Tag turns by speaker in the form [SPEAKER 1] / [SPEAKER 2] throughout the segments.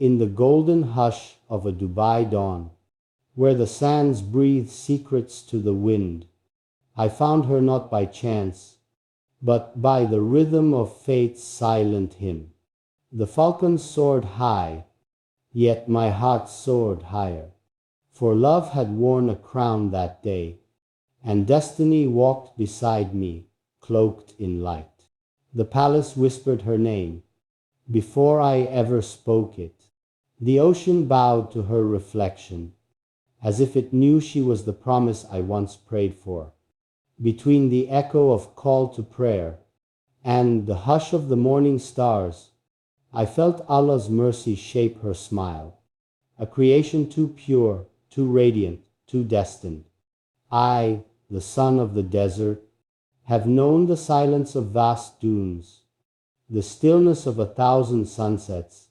[SPEAKER 1] in the golden hush of a Dubai dawn, where the sands breathe secrets to the wind, I found her not by chance, but by the rhythm of fate's silent hymn. The falcon soared high, yet my heart soared higher, for love had worn a crown that day, and destiny walked beside me, cloaked in light. The palace whispered her name, before I ever spoke it. The ocean bowed to her reflection, as if it knew she was the promise I once prayed for. Between the echo of call to prayer and the hush of the morning stars, I felt Allah's mercy shape her smile, a creation too pure, too radiant, too destined. I, the son of the desert, have known the silence of vast dunes, the stillness of 1,000 sunsets,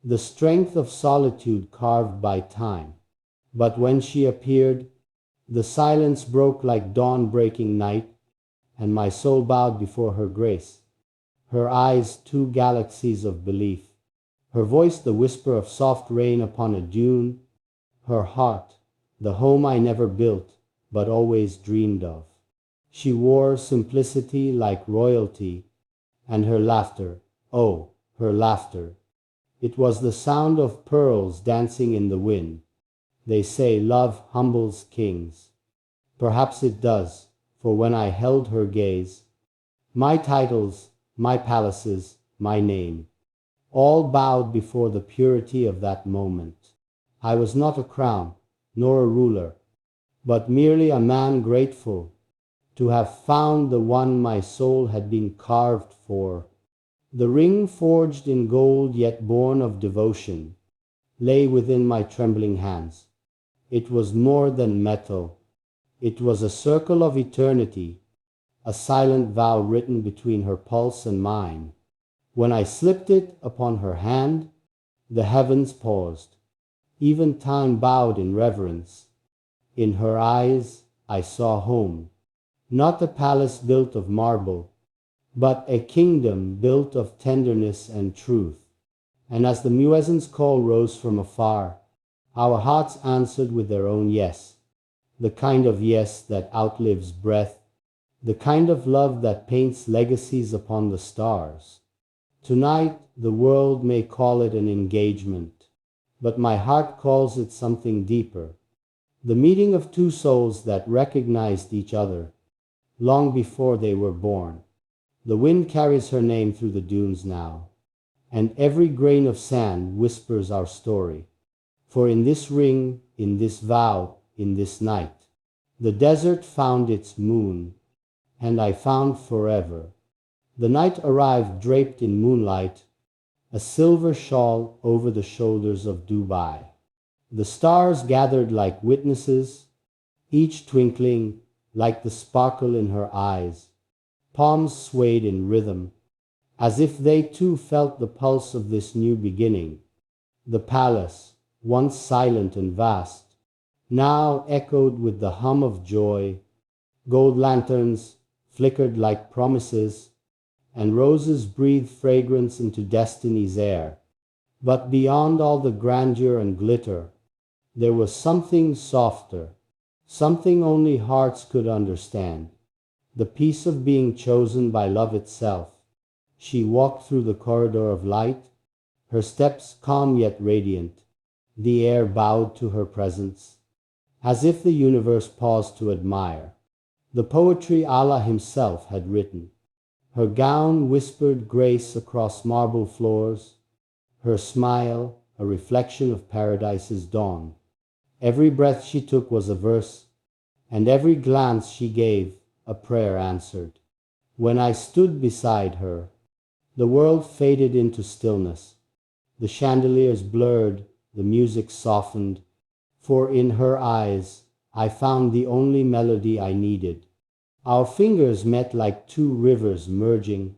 [SPEAKER 1] the strength of solitude carved by time. But when she appeared, the silence broke like dawn-breaking night, and my soul bowed before her grace. Her eyes, two galaxies of belief, her voice the whisper of soft rain upon a dune, her heart, the home I never built, but always dreamed of. She wore simplicity like royalty, and her laughter, oh, her laughter, it was the sound of pearls dancing in the wind. They say love humbles kings. Perhaps it does, for when I held her gaze, my titles, my palaces, my name, all bowed before the purity of that moment. I was not a crown, nor a ruler, but merely a man grateful to have found the one my soul had been carved for. The ring forged in gold yet born of devotion lay within my trembling hands. It was more than metal. It was a circle of eternity, a silent vow written between her pulse and mine. When I slipped it upon her hand, the heavens paused. Even time bowed in reverence. In her eyes I saw home, not a palace built of marble, but a kingdom built of tenderness and truth. And as the muezzin's call rose from afar, our hearts answered with their own yes, the kind of yes that outlives breath, the kind of love that paints legacies upon the stars. Tonight the world may call it an engagement, but my heart calls it something deeper. The meeting of two souls that recognized each other long before they were born. The wind carries her name through the dunes now, and every grain of sand whispers our story. For in this ring, in this vow, in this night, the desert found its moon, and I found forever. The night arrived draped in moonlight, a silver shawl over the shoulders of Dubai. The stars gathered like witnesses, each twinkling like the sparkle in her eyes. Palms swayed in rhythm, as if they too felt the pulse of this new beginning. The palace, once silent and vast, now echoed with the hum of joy. Gold lanterns flickered like promises, and roses breathed fragrance into destiny's air. But beyond all the grandeur and glitter, there was something softer, something only hearts could understand. The peace of being chosen by love itself. She walked through the corridor of light, her steps calm yet radiant. The air bowed to her presence, as if the universe paused to admire the poetry Allah himself had written. Her gown whispered grace across marble floors, her smile a reflection of paradise's dawn. Every breath she took was a verse, and every glance she gave a prayer answered. When I stood beside her, the world faded into stillness. The chandeliers blurred, the music softened, for in her eyes I found the only melody I needed. Our fingers met like two rivers merging,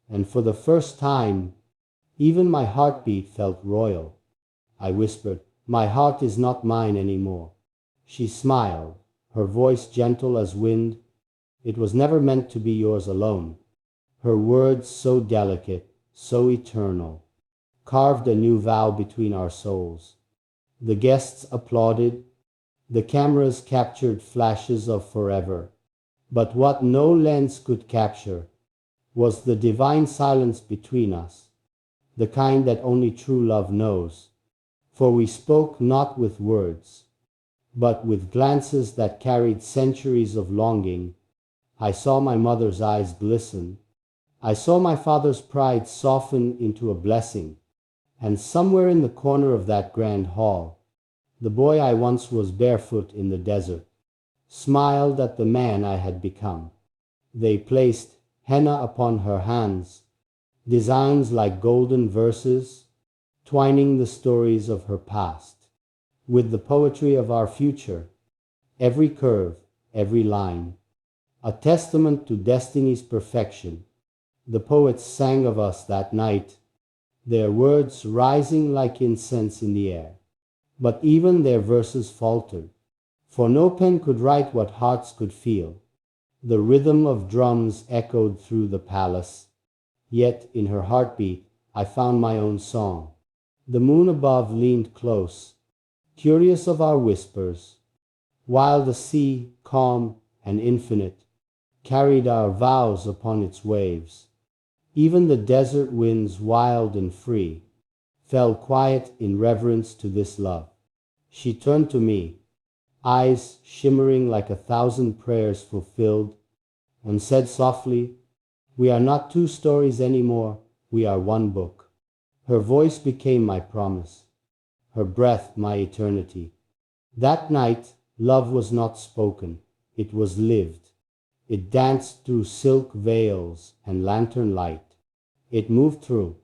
[SPEAKER 1] and for the first time, even my heartbeat felt royal. I whispered, "My heart is not mine anymore." She smiled, her voice gentle as wind. "It was never meant to be yours alone." Her words so delicate, so eternal. carved a new vow between our souls. The guests applauded, the cameras captured flashes of forever. But what no lens could capture was the divine silence between us, the kind that only true love knows. For we spoke not with words, but with glances that carried centuries of longing. I saw my mother's eyes glisten. I saw my father's pride soften into a blessing. And somewhere in the corner of that grand hall, the boy I once was barefoot in the desert smiled at the man I had become. They placed henna upon her hands, designs like golden verses, twining the stories of her past with the poetry of our future, every curve, every line, a testament to destiny's perfection. The poets sang of us that night, their words rising like incense in the air. But even their verses faltered, for no pen could write what hearts could feel. The rhythm of drums echoed through the palace, yet in her heartbeat I found my own song. The moon above leaned close, curious of our whispers, while the sea, calm and infinite, carried our vows upon its waves. Even the desert winds, wild and free, fell quiet in reverence to this love. She turned to me, eyes shimmering like 1,000 prayers fulfilled, and said softly, "We are not two stories anymore, we are one book." Her voice became my promise, her breath my eternity. That night, love was not spoken, it was lived. It danced through silk veils and lantern light. It moved through